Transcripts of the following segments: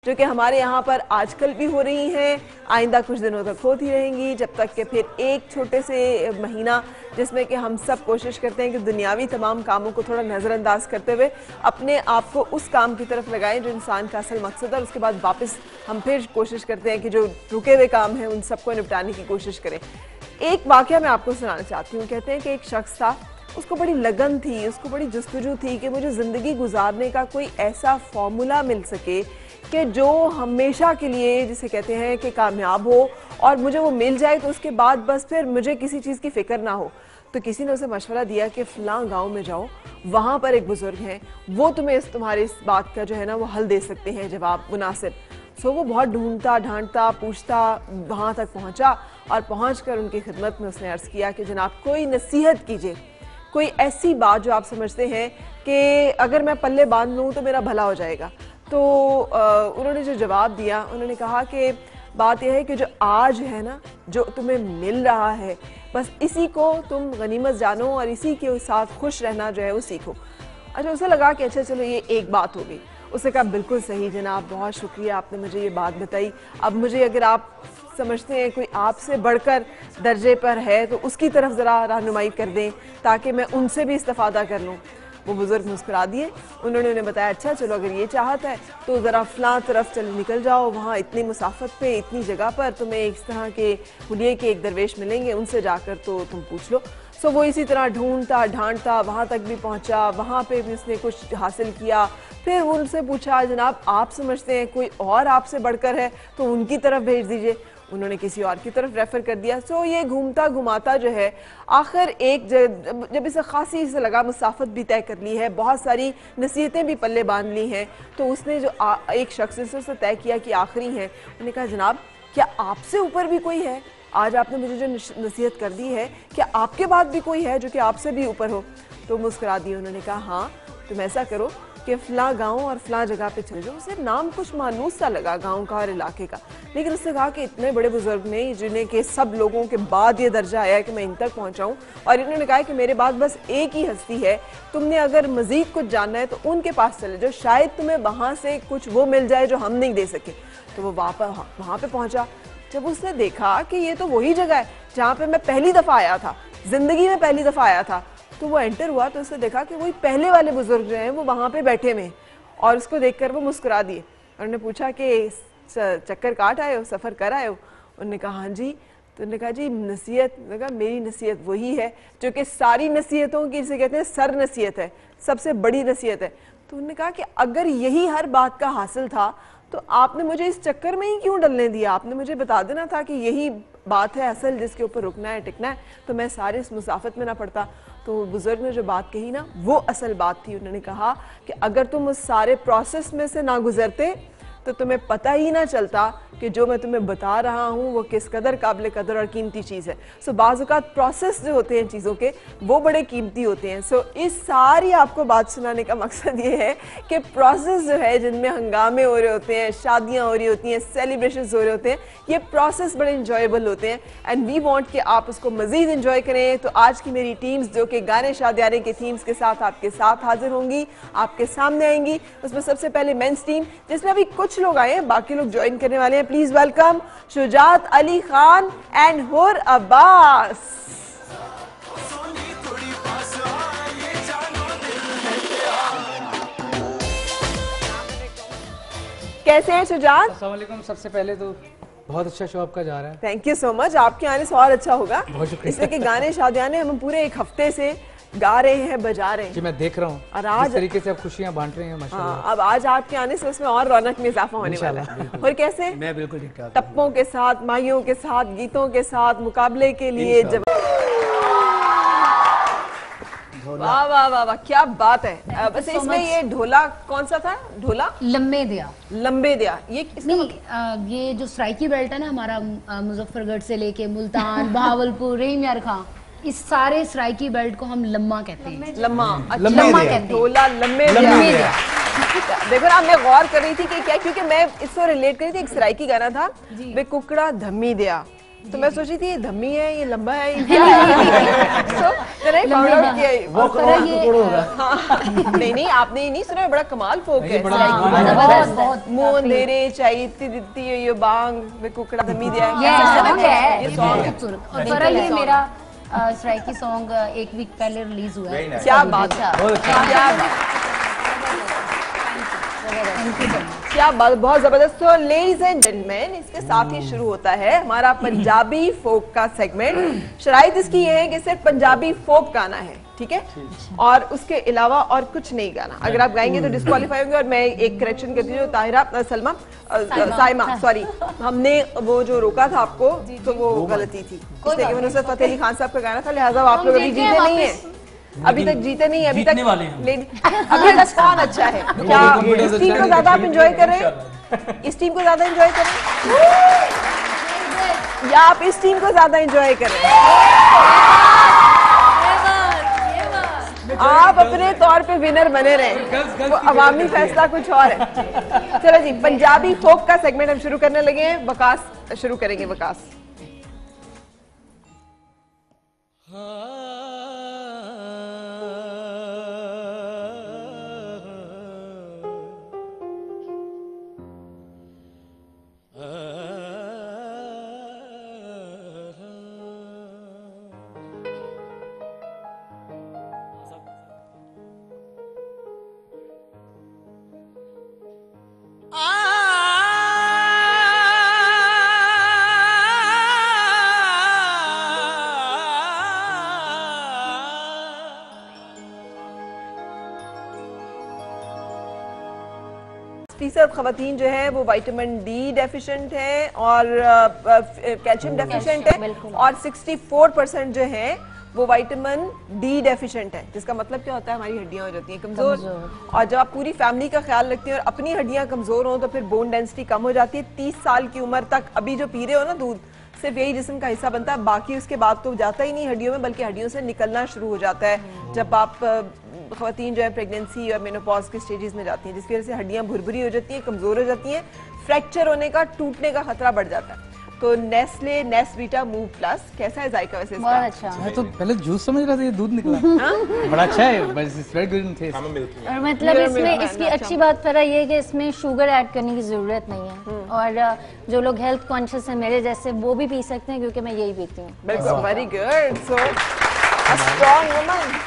जो कि हमारे यहाँ पर आजकल भी हो रही हैं, आइंदा कुछ दिनों तक होती रहेंगी, जब तक कि फिर एक छोटे से महीना जिसमें कि हम सब कोशिश करते हैं कि दुनियावी तमाम कामों को थोड़ा नज़रअंदाज करते हुए अपने आप को उस काम की तरफ लगाएं जो इंसान का असल मकसद है। उसके बाद वापस हम फिर कोशिश करते हैं कि जो रुके हुए काम हैं उन सबको निपटाने की कोशिश करें। एक वाकया मैं आपको सुनाना चाहती हूँ। कहते हैं कि एक शख्स था, उसको बड़ी लगन थी, उसको बड़ी जस्तजू थी कि मुझे ज़िंदगी गुजारने का कोई ऐसा फॉर्मूला मिल सके कि जो हमेशा के लिए, जिसे कहते हैं कि कामयाब हो, और मुझे वो मिल जाए तो उसके बाद बस फिर मुझे किसी चीज़ की फ़िक्र ना हो। तो किसी ने उसे मशवरा दिया कि फ़लाँ गांव में जाओ, वहाँ पर एक बुज़ुर्ग हैं, वो तुम्हें तुम्हारे इस बात का जो है ना वो हल दे सकते हैं, जवाब मुनासिब। सो वो बहुत ढूंढता ढांढता पूछता वहाँ तक पहुँचा और पहुँचकर उनकी खिदमत में उसने अर्ज़ किया कि जनाब कोई नसीहत कीजिए, कोई ऐसी बात जो आप समझते हैं कि अगर मैं पल्ले बांध लूँ तो मेरा भला हो जाएगा। तो उन्होंने जो जवाब दिया, उन्होंने कहा कि बात यह है कि जो आज है ना, जो तुम्हें मिल रहा है, बस इसी को तुम गनीमत जानो और इसी के साथ खुश रहना जो है वो सीखो। अच्छा, उसे लगा कि अच्छा चलो ये एक बात हो गई। उसने कहा बिल्कुल सही जनाब, बहुत शुक्रिया आपने मुझे ये बात बताई। अब मुझे अगर आप समझते हैं कोई आपसे बढ़कर दर्जे पर है तो उसकी तरफ ज़रा रहनुमाई कर दें ताकि मैं उनसे भी इस्तिफ़ादा कर लूँ। वो बुज़ुर्ग मुस्कुरा दिए। उन्होंने उन्हें बताया अच्छा चलो अगर ये चाहत है तो ज़रा फ़लाँ तरफ चल निकल जाओ, वहाँ इतनी मुसाफत पे इतनी जगह पर तुम्हें इस तरह के हुलिये के एक दरवेश मिलेंगे, उनसे जाकर तो तुम पूछ लो। सो वो इसी तरह ढूंढता ढांढता वहाँ तक भी पहुँचा, वहाँ पे भी उसने कुछ हासिल किया। फिर उनसे पूछा जनाब आप समझते हैं कोई और आपसे बढ़कर है तो उनकी तरफ भेज दीजिए। उन्होंने किसी और की तरफ रेफ़र कर दिया। सो ये घूमता घुमाता जो है आखिर एक जब इसे खासी से लगा, मुसाफत भी तय कर ली है, बहुत सारी नसीहतें भी पल्ले बांध ली हैं, तो उसने जो एक शख्स से उससे तय किया कि आखिरी हैं, उन्होंने कहा जनाब क्या आपसे ऊपर भी कोई है? आज आपने मुझे जो नसीहत कर दी है, क्या आपके बाद भी कोई है जो कि आपसे भी ऊपर हो? तो मुस्कुरा दिए। उन्होंने कहा हाँ, तुम ऐसा करो कि फ़लाँ गाँव और फ़लाँ जगह पे चले जाओ। उसे नाम कुछ मानूस सा लगा गाँव का और इलाके का, लेकिन उसने कहा कि इतने बड़े बुजुर्ग ने, जिन्हें के सब लोगों के बाद ये दर्जा आया है कि मैं इन तक पहुँचाऊँ, और इन्होंने कहा कि मेरे बाद बस एक ही हस्ती है, तुमने अगर मज़ीद कुछ जानना है तो उनके पास चले जाओ, शायद तुम्हें वहाँ से कुछ वो मिल जाए जो हम नहीं दे सके। तो वो वहाँ पे पहुँचा। जब उसने देखा कि ये तो वही जगह है जहाँ पे मैं पहली दफ़ा आया था, ज़िंदगी में पहली दफ़ा आया था, तो वो एंटर हुआ तो उसने देखा कि वही पहले वाले बुजुर्ग जो हैं वो वहाँ पे बैठे हुए हैं, और उसको देखकर वो मुस्कुरा दिए। और उन्होंने पूछा कि चक्कर काट आए हो, सफ़र कर आए हो? उन्होंने कहा हाँ जी। तो उन्होंने कहा जी नसीहत, कहा मेरी नसीहत वही है जो कि सारी नसीहतों की, जिसे कहते हैं सर नसीहत है, सबसे बड़ी नसीहत है। तो उन्होंने कहा कि अगर यही हर बात का हासिल था तो आपने मुझे इस चक्कर में ही क्यों डलने दिया? आपने मुझे बता देना था कि यही बात है असल जिसके ऊपर रुकना है, टिकना है, तो मैं सारे इस मुसाफत में ना पड़ता। तो बुजुर्ग ने जो बात कही ना, वो असल बात थी। उन्होंने कहा कि अगर तुम उस सारे प्रोसेस में से ना गुजरते तो तुम्हें पता ही ना चलता कि जो मैं तुम्हें बता रहा हूँ वो किस कदर काबिल कदर और कीमती चीज़ है। सो बाज़ औक़ात प्रोसेस जो होते हैं चीज़ों के, वो बड़े कीमती होते हैं। सो इस सारी आपको बात सुनाने का मकसद ये है कि प्रोसेस जो है, जिनमें हंगामे हो रहे होते हैं, शादियाँ हो रही होती हैं, सेलिब्रेशंस हो रहे होते हैं, ये प्रोसेस बड़े इंजॉयबल होते हैं एंड वी वांट कि आप उसको मज़ीद इंजॉय करें। तो आज की मेरी टीम्स जो कि गाने शादियाने के थीम्स के साथ आपके साथ हाजिर होंगी, आपके सामने आएंगी। उसमें सबसे पहले मेंस टीम, जिसमें अभी कुछ लोग आए हैं, बाकी लोग ज्वाइन करने वाले हैं। Please welcome Shujaat Ali Khan and हुर अब्बास। कैसे हैं शुजात? अस्सलाम वालेकुम। सबसे पहले तो बहुत अच्छा शो आपका जा रहा है, थैंक यू सो मच। आपके आने से और अच्छा होगा, बहुत शुक्रिया। इसलिए कि गाने शादियाने हम पूरे एक हफ्ते से गा रहे हैं, बजा रहे हैं जी, मैं देख रहा हूँ और आज जिस तरीके से आप खुशियाँ बांट रहे हैं माशाल्लाह। हाँ, अब आज आपके आने से उसमें और रौनक में इजाफा होने वाला है। और कैसे मैं बिल्कुल ठीक ठाक, टप्पों के साथ, माहियों के साथ, गीतों के साथ मुकाबले के लिए जब वाह वाह वाह वाह, क्या बात है। बस इसमें ये ढोला कौन सा था? ढोला लम्बे दिया, लंबे दिया, ये ये जो स्ट्राइकी बेल्ट है ना हमारा, मुजफ्फरगढ़ से लेके मुल्तान, बहावलपुर, रहीम यार खां, इस सारे सराइकी बेल्ट को हम लम्मा कहते हैं। लम्मा, अच्छा, लम्मा कहते हैं। ढोला लम्बे दिया। देखो ना, मैं गौर कर रही थी कि क्या, क्योंकि मैं इसको रिलेट कर रही थी, एक सराइकी गाना था वे कुकड़ा धम्मी दिया, तो मैं सोची थी ये धम्मी है, ये लंबा है, ये क्या है? So, मैंने found out किया ये। वो करोड़ होगा। हाँ, नहीं आपने ये नहीं सुना, बड़ा कमाल फोक है। बहुत मुंह अंधेरे चाहिए दित्ती ये बांग में कुकड़ा धम्मी दिया है। ये सॉन्ग है। खूबसूरत। और फरा ये मेरा सराइकी सॉन्ग एक वीक पहले रिलीज हुआ है। क्या बात है, क्या बात, क्या बात, बहुत जबरदस्त। तो लेडीज एंड जेंटलमैन, इसके साथ ही शुरू होता है हमारा पंजाबी फोक का सेगमेंट। शराइत इसकी ये है कि सिर्फ पंजाबी फोक गाना है, ठीक है, और उसके अलावा और कुछ नहीं गाना। अगर आप गाएंगे तो डिस्क्वालीफाई होंगे। और मैं एक करेक्शन करती हूँ, ताहिरा साइमा सॉरी, हमने वो जो रोका था आपको तो वो गलती थी, इसलिए कि मैंने फ़तेह अली खान साहब का गाना था, लिहाजा आप लोग अभी जीते नहीं है, अभी तक जीते नहीं, अभी तक अभी तक कौन अच्छा है? क्या इस टीम को ज्यादा आप एंजॉय कर रहे हैं? इस टीम को ज्यादा एंजॉय कर रहे हैं या आप इस टीम को ज्यादा एंजॉय कर रहे हैं? आप अपने तौर पे विनर बने रहे, वो अवामी फैसला कुछ और है। चलो जी, पंजाबी फोक का सेगमेंट हम शुरू करने लगे हैं। वकास शुरू करेंगे। वकास, फीसद खवातीन जो है वो विटामिन डी डेफिशिएंट है और कैल्शियम डेफिशिएंट है, और 64% जो है वो विटामिन डी डेफिशिएंट है, जिसका मतलब क्या होता है हमारी हड्डियां हो जाती हैं कमजोर। और जब आप पूरी फैमिली का ख्याल रखती हैं और अपनी हड्डियां कमजोर हो तो फिर बोन डेंसिटी कम हो जाती है। 30 साल की उम्र तक अभी जो पी रहे हो ना दूध, सिर्फ यही जिस्म का हिस्सा बनता है, बाकी उसके बाद तो जाता ही नहीं हड्डियों में, बल्कि हड्डियों से निकलना शुरू हो जाता है जब आप ख़वातीन जो है प्रेगनेंसी और मेनोपॉज के स्टेजेस में जाती हैं, जिसकी वजह से हड्डियां भुरभुरी हो जाती हैं, कमजोर हो जाती हैं, फ्रैक्चर होने का, टूटने का खतरा बढ़ जाता है। तो नेस्ले नेस्वीटा मूव प्लस कैसा है जायका वैसे इसका? बहुत अच्छा। मैं तो पहले जूस समझ रहा था, ये दूध निकला। बड़ा अच्छा है, बस it's very good in taste. और मतलब इसमें इसकी अच्छी बात फरा ये है कि इसमें शुगर ऐड करने की जरूरत नहीं है, और जो लोग हेल्थ कॉन्शियस हैं मेरे जैसे वो भी पी सकते हैं, क्योंकि मैं यही पीती हूँ। बिल्कुल, very good. So a strong woman.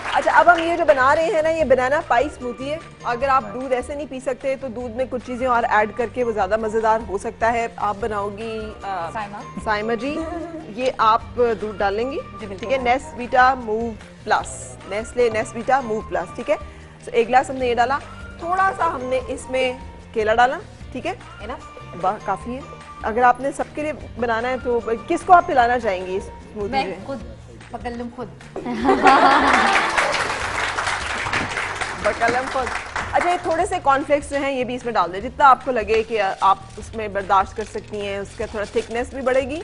अच्छा, अब हम ये जो बना रहे हैं ना, ये बनाना पाई स्मूथी है। अगर आप दूध ऐसे नहीं पी सकते तो दूध में कुछ चीजें और ऐड करके वो ज्यादा मजेदार हो सकता है। आप बनाओगी साइमा जी, ये आप दूध डालेंगी, ठीक है, Nesvita move plus, Nestle Nesvita move plus, ठीक है। तो 1 गिलास हमने ये डाला, थोड़ा सा हमने इसमें केला डाला, ठीक है, काफी है। अगर आपने सबके लिए बनाना है तो किसको आप पिलाना चाहेंगी इस स्मूथी? मैं खुद पकड़ लूं, खुद बकलम खुद। अच्छा, ये थोड़े से कॉर्नफ्लेक्स जो हैं ये भी इसमें डाल दें, जितना आपको लगे कि आप उसमें बर्दाश्त कर सकती हैं, उसका थोड़ा थिकनेस भी बढ़ेगी,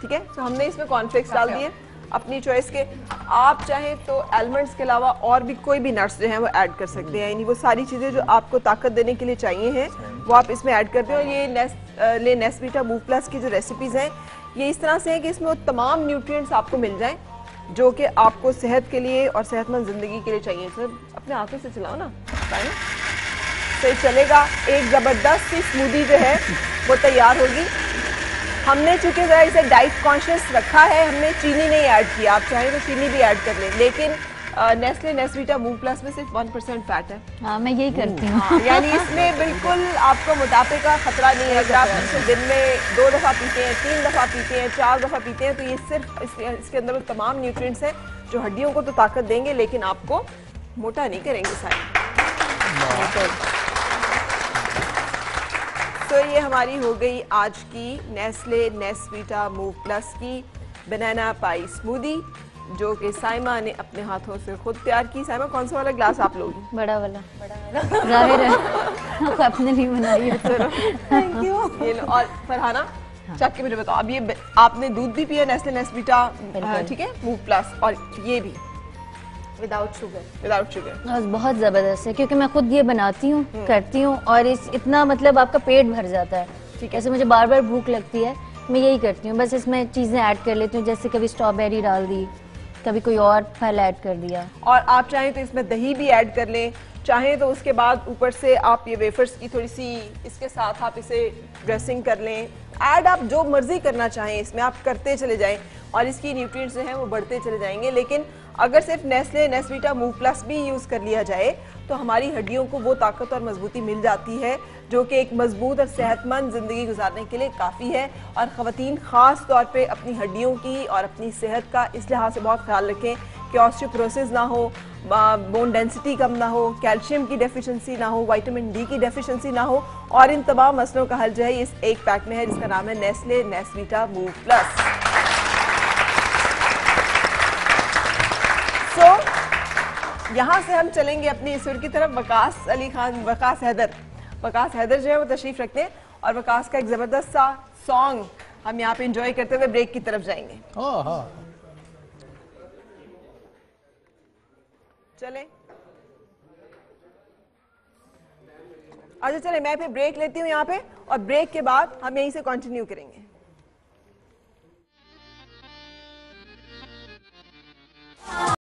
ठीक है। तो हमने इसमें कॉर्नफ्लेक्स डाल दिए अपनी चॉइस के। आप चाहें तो आलमंड्स के अलावा और भी कोई भी नट्स जो हैं वो ऐड कर सकते हैं, यानी वो सारी चीज़ें जो आपको ताकत देने के लिए चाहिए हैं वो आप इसमें ऐड करते हो। ये नेस्वीटा मूव प्लस की जो रेसिपीज़ हैं ये इस तरह से है कि इसमें वो तमाम न्यूट्रिएंट्स आपको मिल जाएं जो कि आपको सेहत के लिए और सेहतमंद ज़िंदगी के लिए चाहिए। सर अपने हाथों से चलाओ ना, सही चलेगा। एक ज़बरदस्त सी स्मूदी जो है वो तैयार होगी। हमने चूंकि ज़रा इसे डाइट कॉन्शियस रखा है, हमने चीनी नहीं ऐड किया, आप चाहें तो चीनी भी ऐड कर लें, लेकिन नेस्ले नेस्वीटा मूव प्लस में सिर्फ 1% फैट है। हाँ, मैं यही करती हूँ। यानी इसमें बिल्कुल आपको मोटापे का खतरा नहीं है। अगर आप इसे दिन में 2 दफ़ा पीते हैं, 3 दफ़ा पीते हैं, 4 दफ़ा पीते हैं, तो ये सिर्फ इसके अंदर वो तमाम न्यूट्रिएंट्स हैं जो हड्डियों को तो ताकत देंगे लेकिन आपको मोटा नहीं करेंगे सारे। तो ये हमारी हो गई आज की नेस्ले नेस्वीटा मूव प्लस की बनाना पाई स्मूदी, जो कि साइमा ने अपने हाथों से खुद तैयार की। साइमा, कौन सा वाला ग्लास आप लोगी? बड़ा वाला जाहिर है आपने नहीं बनाई है। Thank you. ये लो। और फरहाना, चख के मुझे बताओ, अब ये आपने दूध भी पिया नेस्ले नेस्वीटा, ठीक है, मूव प्लस, और ये भी विदाउट शुगर। बहुत जबरदस्त है, क्योंकि मैं खुद ये बनाती हूँ, करती हूँ, और इतना मतलब आपका पेट भर जाता है। ठीक है, ऐसे मुझे बार बार भूख लगती है मैं यही करती हूँ, बस इसमें चीज़ें ऐड कर लेती हूँ, जैसे कभी स्ट्रॉबेरी डाल दी, कभी कोई और फल ऐड कर दिया। और आप चाहें तो इसमें दही भी ऐड कर लें, चाहें तो उसके बाद ऊपर से आप ये वेफर्स की थोड़ी सी इसके साथ आप इसे ड्रेसिंग कर लें। ऐड आप जो मर्जी करना चाहें इसमें आप करते चले जाएं और इसकी न्यूट्रिएंट्स जो हैं वो बढ़ते चले जाएंगे। लेकिन अगर सिर्फ नेस्ले नेस्वीटा मूव प्लस भी यूज़ कर लिया जाए तो हमारी हड्डियों को वो ताकत और मजबूती मिल जाती है जो कि एक मजबूत और सेहतमंद ज़िंदगी गुजारने के लिए काफ़ी है। और ख़वातीन ख़ास तौर पे अपनी हड्डियों की और अपनी सेहत का इस लिहाज से बहुत ख्याल रखें कि ऑस्टियोपोरोसिस ना हो, बोन डेंसिटी कम ना हो, कैल्शियम की डेफिशिएंसी ना हो, विटामिन डी की डेफिशिएंसी ना हो। और इन तमाम मसलों का हल जो है इस एक पैक में है जिसका नाम है नेस्ले नेस्वीटा मूव प्लस। यहाँ से हम चलेंगे अपनी इस सुर की तरफ। वकास अली खान, वकास हैदर जो है वो तशरीफ रखते हैं और वकास का एक जबरदस्त सा सॉन्ग हम यहाँ पे एंजॉय करते हुए ब्रेक की तरफ जाएंगे। चले अच्छा, चले मैं फिर ब्रेक लेती हूँ यहाँ पे और ब्रेक के बाद हम यहीं से कंटिन्यू करेंगे।